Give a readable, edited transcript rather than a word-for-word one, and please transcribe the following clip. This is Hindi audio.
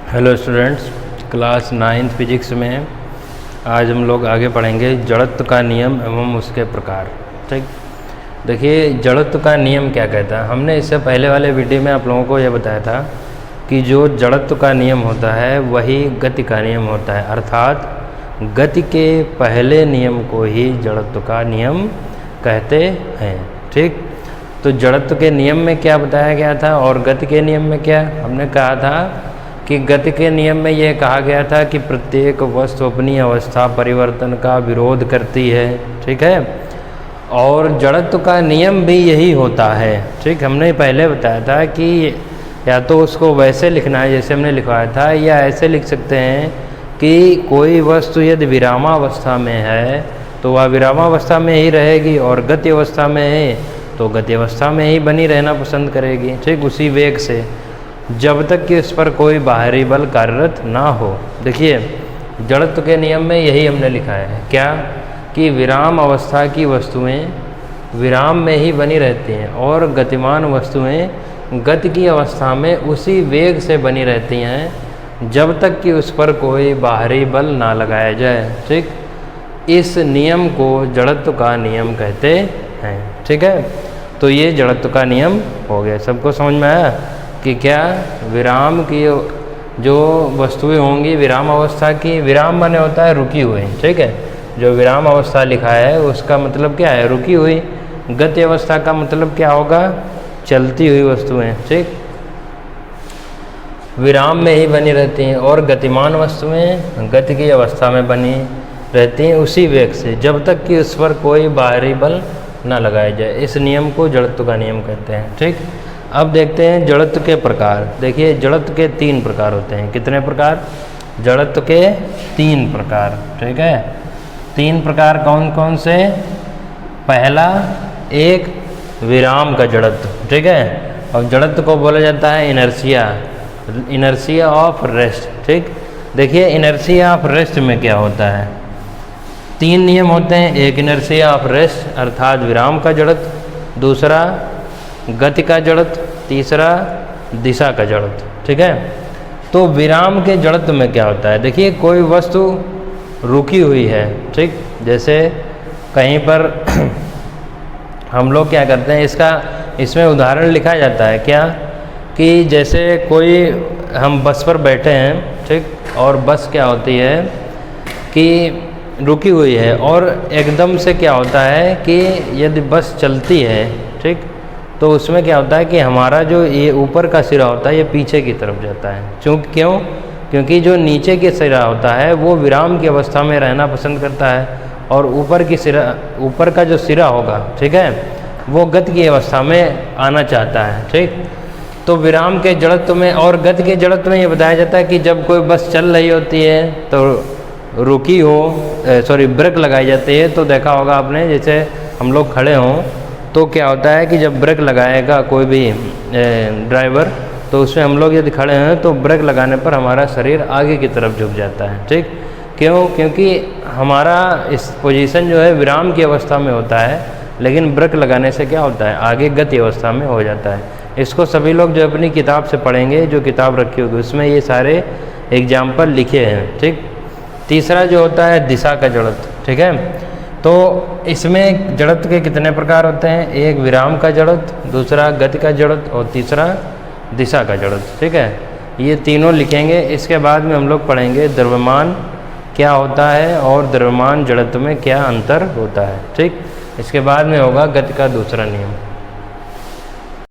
Hello students, class 9th physics में आज हम लोग आगे पढ़ेंगे जड़त्व का नियम एवं उसके प्रकार। ठीक, देखिए जड़त्व का नियम क्या कहता है। हमने इससे पहले वाले वीडियो में आप लोगों को यह बताया था कि जो जड़त्व का नियम होता है वही गति का नियम होता है, अर्थात गति के पहले नियम को ही जड़त्व का नियम कहते हैं। ठीक, तो जड़त्व के नियम में क्या बताया गया था और गति के नियम में क्या हमने कहा था कि गति के नियम में यह कहा गया था कि प्रत्येक वस्तु अपनी अवस्था परिवर्तन का विरोध करती है। ठीक है, और जड़त्व का नियम भी यही होता है। ठीक, हमने पहले बताया था कि या तो उसको वैसे लिखना है जैसे हमने लिखवाया था, या ऐसे लिख सकते हैं कि कोई वस्तु यदि विरामावस्था में है तो वह विरामावस्था में ही रहेगी, और गति अवस्था में है तो गति अवस्था में ही बनी रहना पसंद करेगी। ठीक, उसी वेग से, जब तक कि उस पर कोई बाहरी बल कार्यरत ना हो। देखिए जड़त्व के नियम में यही हमने लिखा है क्या, कि विराम अवस्था की वस्तुएं विराम में ही बनी रहती हैं और गतिमान वस्तुएं गति की अवस्था में उसी वेग से बनी रहती हैं जब तक कि उस पर कोई बाहरी बल ना लगाया जाए। ठीक, इस नियम को जड़त्व का नियम कहते हैं। ठीक है, तो ये जड़त्व का नियम हो गया। सबको समझ में आया कि क्या विराम की जो वस्तुएं होंगी विराम अवस्था की, विराम माने होता है रुकी हुई। ठीक है, जो विराम अवस्था लिखा है उसका मतलब क्या है, रुकी हुई। गति अवस्था का मतलब क्या होगा, चलती हुई वस्तुएं। ठीक, विराम में ही बनी रहती हैं और गतिमान वस्तुएं गति की अवस्था में बनी रहती हैं उसी वेग से जब तक कि उस पर कोई बाहरी बल ना लगाया जाए। इस नियम को जड़त्व का नियम कहते हैं। ठीक, अब देखते हैं जड़त्व के प्रकार। देखिए जड़त्व के 3 प्रकार होते हैं। कितने प्रकार, जड़त्व के 3 प्रकार। ठीक है, 3 प्रकार कौन कौन से। पहला, एक विराम का जड़त्व। ठीक है, और जड़त्व को बोला जाता है इनर्शिया, इनर्शिया ऑफ रेस्ट। ठीक, देखिए इनर्शिया ऑफ रेस्ट में क्या होता है, 3 नियम होते हैं। एक इनर्शिया ऑफ रेस्ट अर्थात विराम का जड़त्व, दूसरा गति का जड़त्व, तीसरा दिशा का जड़त्व। ठीक है, तो विराम के जड़त्व में क्या होता है। देखिए कोई वस्तु रुकी हुई है। ठीक, जैसे कहीं पर हम लोग क्या करते हैं, इसमें उदाहरण लिखा जाता है क्या, कि जैसे कोई हम बस पर बैठे हैं। ठीक, और बस क्या होती है कि रुकी हुई है और एकदम से क्या होता है कि यदि बस चलती है, ठीक, तो उसमें क्या होता है कि हमारा जो ये ऊपर का सिरा होता है ये पीछे की तरफ जाता है। क्योंकि जो नीचे के सिरा होता है वो विराम की अवस्था में रहना पसंद करता है, और ऊपर का जो सिरा होगा, ठीक है, वो गति की अवस्था में आना चाहता है। ठीक, तो विराम के जड़त्व में और गति के जड़त्व में ये बताया जाता है कि जब कोई बस चल रही होती है तो रुकी हो, ब्रेक लगाई जाती है। तो देखा होगा आपने, जैसे हम लोग खड़े हों तो क्या होता है कि जब ब्रेक लगाएगा कोई भी ड्राइवर, तो उसमें हम लोग यदि खड़े हैं तो ब्रेक लगाने पर हमारा शरीर आगे की तरफ झुक जाता है। ठीक, क्योंकि हमारा इस पोजीशन जो है विराम की अवस्था में होता है, लेकिन ब्रेक लगाने से क्या होता है, आगे गति अवस्था में हो जाता है। इसको सभी लोग जो अपनी किताब से पढ़ेंगे, जो किताब रखी होगी उसमें ये सारे एग्जाम्पल लिखे हैं। ठीक, तीसरा जो होता है दिशा का जड़त्व। ठीक है, तो इसमें जड़त्व के कितने प्रकार होते हैं, एक विराम का जड़त्व, दूसरा गति का जड़त्व और तीसरा दिशा का जड़त्व। ठीक है, ये तीनों लिखेंगे। इसके बाद में हम लोग पढ़ेंगे द्रव्यमान क्या होता है और द्रव्यमान जड़त्व में क्या अंतर होता है। ठीक, इसके बाद में होगा गति का दूसरा नियम।